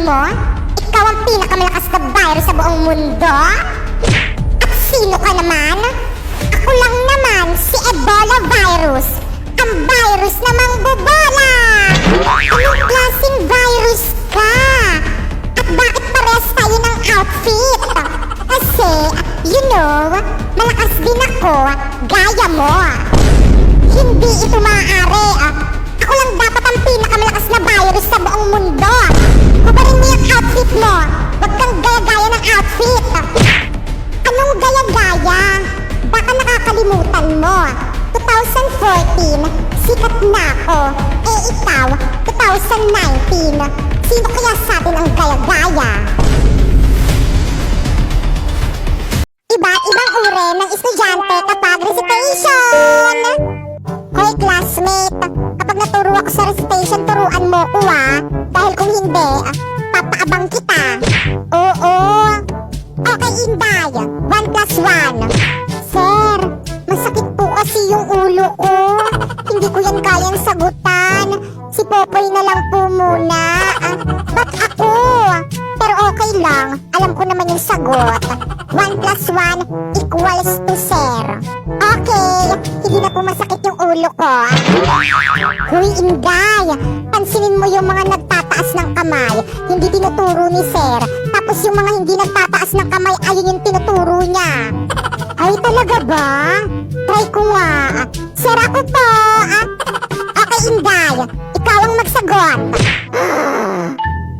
mo? Ikaw ang pinakamalakas na virus sa buong mundo? At sino ka naman? Ako lang naman, si Ebola virus. Ang virus na mangbobola! Anong klaseng virus ka? At bakit parehas tayo ng outfit? Kasi, you know, malakas din ako, gaya mo. Hindi ito maaari. Ako lang dapat ang pinakamalakas na virus sa buong mundo. Kubarin mo yung outfit mo. Huwag kang gaya-gaya ng outfit. Anong gaya-gaya? Baka nakakalimutan mo. 2014, sikat na ako. Eh ikaw, 2019. Sino kaya sa atin ang gaya-gaya? Iba't ibang uri ng estudyante kapag recitation. Hoy classmate, kapag naturo ako sa recitation, turuan mo ko dahil kung hindi, papaabang kita. Oo. Okay, Inday, 1+1. Sir, masakit po kasi yung ulo ko. Hindi ko yan kayang sagutan. Si Popoy na lang po muna. Ba't ako? Pero okay lang, alam ko naman yung sagot. 1+1 equals to sir. Okay, hindi na po masakit yung ulo ko. Huy, Inday, pansinin mo yung mga nagtataas ng kamay. Hindi tinuturo ni sir. Tapos yung mga hindi nagtataas ng kamay, ayun yung tinuturo niya. Ay, talaga ba? Try ko nga. Sir, ako po. Okay, Inday, ikaw ang magsagot.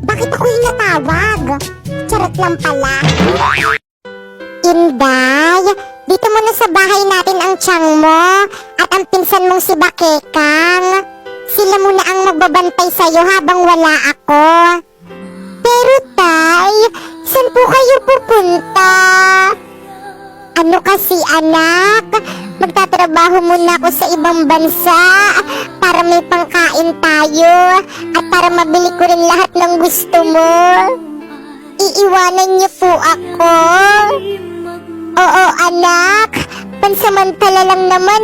Bakit ako yung natawag? Charot lang pala. Inday, dito muna sa bahay natin ang tiyang mo at ang pinsan mong si Bakekang. Sila muna ang magbabantay sa'yo habang wala ako. Pero tay, saan po kayo pupunta? Ano kasi anak, magtatrabaho muna ako sa ibang bansa para may pangkain tayo at para mabili ko rin lahat ng gusto mo. Iiwanan niyo po ako. Oo anak, pansamantala lang naman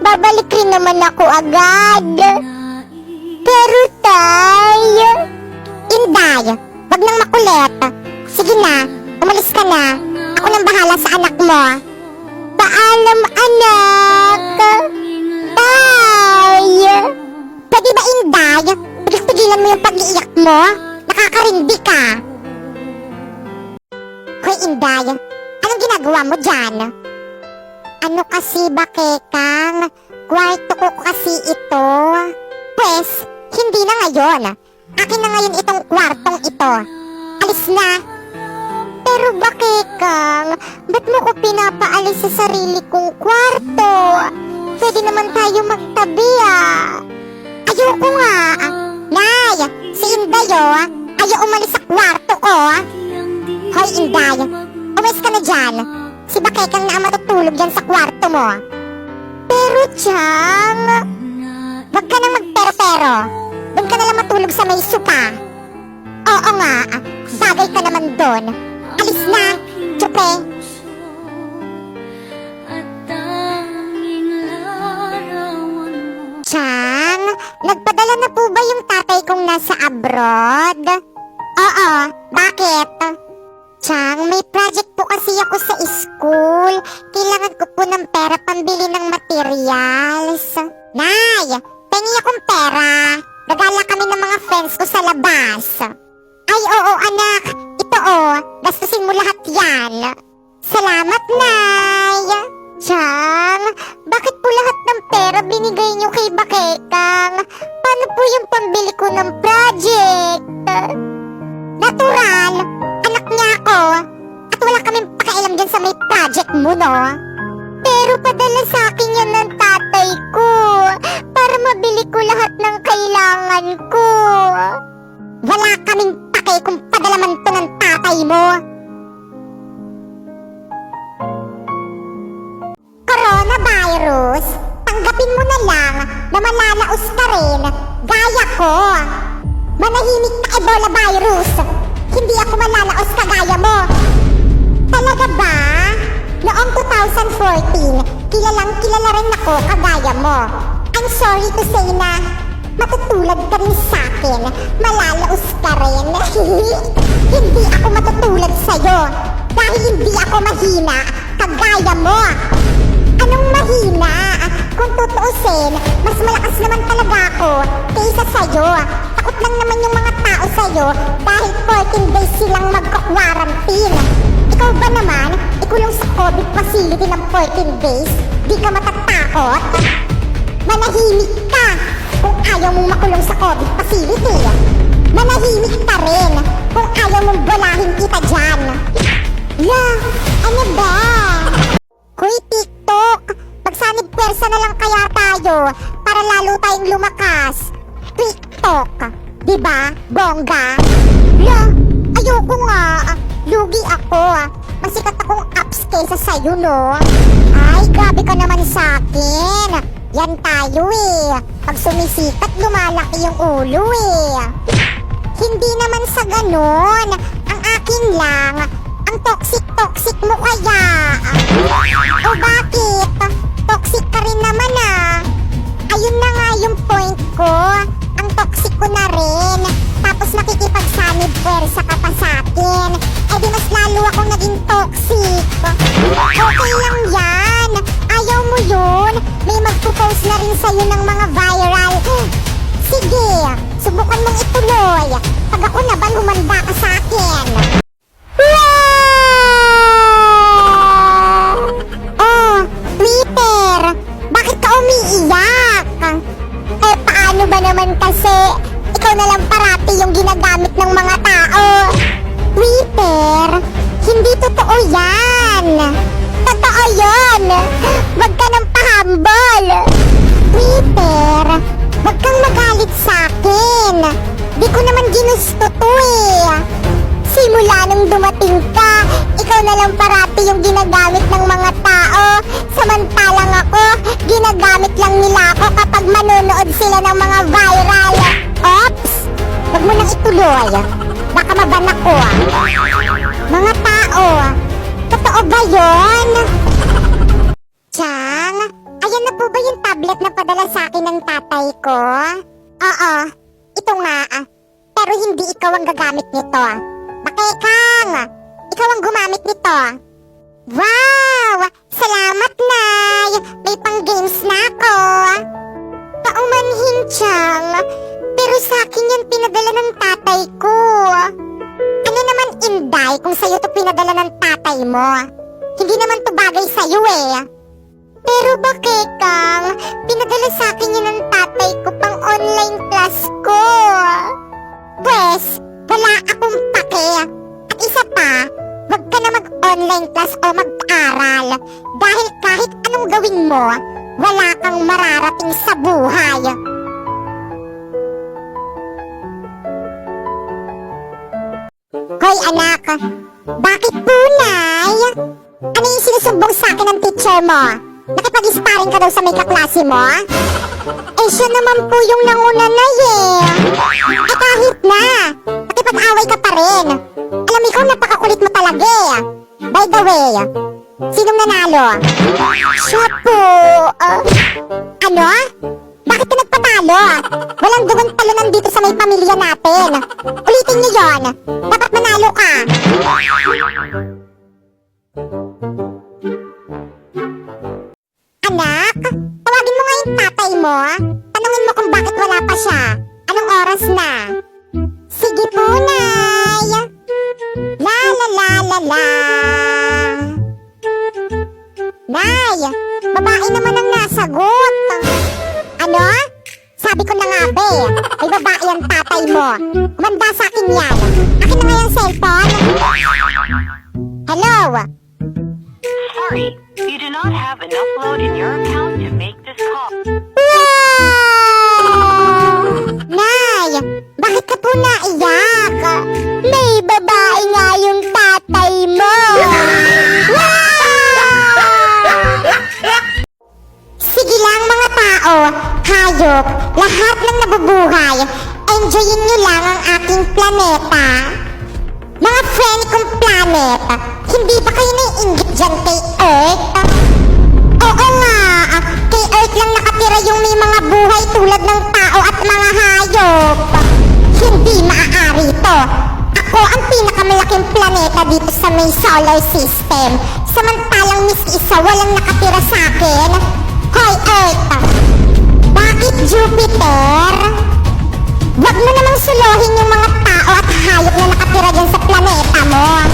babalik rin naman ako agad. Pero tay, Inday, wag nang makulit. Sige na, umalis ka na. Ako nang bahala sa anak mo. Paalam anak. Tay, pwede ba Inday, pigil-pigilan mo yung pag-iiyak mo? Nakakarindi ka. Hoy Inday, anong ginagawa mo dyan? Ano kasi Bakekang? Kwarto ko kasi ito. Pwes, hindi na ngayon. Akin na ngayon itong kwartong ito. Alis na. Pero Bakekang, ba't mo ko pinapaalis sa sarili kong kwarto? Pwede naman tayo magtabi Ayoko nga. Nay, si Inday ayaw umalis sa kwarto ko. Hoy Inday, umalis ka na dyan. Si Bakekang na ang matutulog dyan sa kwarto mo. Pero Chang, wag ka nang magpero-pero. Doon ka nalang matulog sa may sopa. Oo nga, bagay ka naman doon. Alis na, tsupe. Chang, nagpadala na po ba yung tatay kong nasa abroad? Oo, bakit? Chang, may project po kasi ako sa school. Kailangan ko po ng pera pambili ng materials. Nay, pengi akong pera. Nagala kami ng mga friends ko sa labas. Ay, oo anak. Ito gastusin mo lahat yan. Salamat, Nay. Chang, bakit po lahat ng pera binigay niyo kay Bakekang? Paano po yung pambili ko ng project? Natural, anak niya ako. At wala kaming pakialam dyan sa may project mo, no? Pero padala sa akin yan ng tatay ko para mabili ko lahat ng kailangan ko. Wala kaming pake kung padala man to ng tatay mo. Coronavirus, tanggapin mo na lang na malalaos ka rin, gaya ko. Manahimik na Ebola virus. Hindi ako malalaos kagaya mo. Talaga ba? Noong 2014, kilala rin ako kagaya mo. I'm sorry to say na matutulad ka rin sa'kin. Malalaos ka rin. Hindi ako matutulad sa'yo. Dahil hindi ako mahina, kagaya mo. Anong mahina? Kung tutuusin, mas malakas naman talaga ako kaysa sa'yo. Takot lang naman yung mga tao sa'yo dahil 14 days silang magka-quarantine. Ikaw ba naman, ikulong sa COVID facility ng 14 days? Di ka matatakot? Manahimik ka kung ayaw mong makulong sa COVID facility. Manahimik ka rin kung ayaw mong bolahin kita dyan. La, ano ba? Hoy, TikTok! Magsanib pwersa na lang kaya tayo para lalo tayong lumakas. TikTok! Diba, bongga? La, ayoko nga. Lugi ako. Masikat akong apps kaysa sa'yo, no? Ay, grabe ka naman sa'kin. Yan tayo eh. Pag sumisikat, lumalaki yung ulo eh. Hindi naman sa ganon. Ang akin lang, ang toxic-toxic mo kaya. O bakit? Toxic ka rin naman ah. Ayun na nga yung point ko. Ang toxic ko na rin. Tapos nakikipagsanib pwersa ka pa sa'kin. Eh di mas lalo akong naging toxic. Okay lang yan. Ayaw mo yun. May magpo-post na rin sa'yo ng mga viral. Sige, subukan mong ituloy. Pag ako naman humanda ka sa'kin. Oh, Twitter. Bakit ka umiiyak? Eh paano ba naman kasi ikaw na lang parati yung ginagamit ng mga tao. Twitter, hindi totoo yan. Totoo yun. Wag ka nang pahambol. Twitter, wag kang magalit sa'kin. Di ko naman ginusto to eh. Simula nung dumating ka, ikaw na lang parati yung ginagamit ng mga tao. Samantalang ako, ginagamit lang nila ako kapag manonood sila ng mga viral. Ops! Huwag mo nang ituloy. Baka maban ako. Mga tao, totoo ba yun? Chang, ayan na po ba yung tablet na padala sa akin ng tatay ko? Oo, ito nga. Pero hindi ikaw ang gagamit nito. Bakekang, ikaw ang gumamit nito. Wow! Salamat, Nay! May pang-games na ako. Paumanhin, Chang. Pero sa akin yan pinadala ng tatay ko. Ano naman, Inday, kung sa'yo to pinadala ng tatay mo? Hindi naman to bagay sa'yo eh. Pero Bakekang, pinadala sa akin yan ng tatay ko pang online class ko. Pwes, wala akong pake. At isa pa, wag ka na mag-online class o mag-aral. Dahil kahit anong gawin mo, wala kang mararating sa buhay. Hoy anak, bakit po, Nay? Ano yung sinusumbong sa akin ng teacher mo? Nakipag-sparring ka daw sa may kaklase mo? Eh siya naman po yung nanguna na eh. Eh kahit na, nakipag-away ka pa rin. Alam ikaw, napakakulit mo talaga eh. By the way, sinong nanalo? Siya po. Ano? Bakit ka nagpatalo? Walang dugon talunan dito sa may pamilya natin. Ulitin niyo yon. Dapat manalo ka. Anak, tawagin mo nga yung tatay mo. Tanungin mo kung bakit wala pa siya. Anong oras na? Sige po, Nay. La la la la la. Nay, babae naman ang nasagot. Ano? Sabi ko na nga be, may babae ang tatay mo. Kumanda sa akin yan. Akin na nga yung cellphone. Hello? Sorry, you do not have enough load in your account to make this call. Wow! Nay, bakit ka po naiyak? May babae nga yung tatay mo. Wow! Sige lang mga tao, hayop, lahat ng nabubuhay, enjoyin nyo lang ang aking planeta. Mga friend kong planet, hindi ba kayo naiinggit dyan kay Earth? Oo nga, kay Earth lang nakatira yung may mga buhay tulad ng tao at mga ang pinakamalaking planeta dito sa may solar system. Samantalang Miss Isa walang nakatira sa akin. Hoy Earth! Bakit Jupiter? Wag mo namang suluhin yung mga tao at hayop na nakatira dyan sa planeta mo.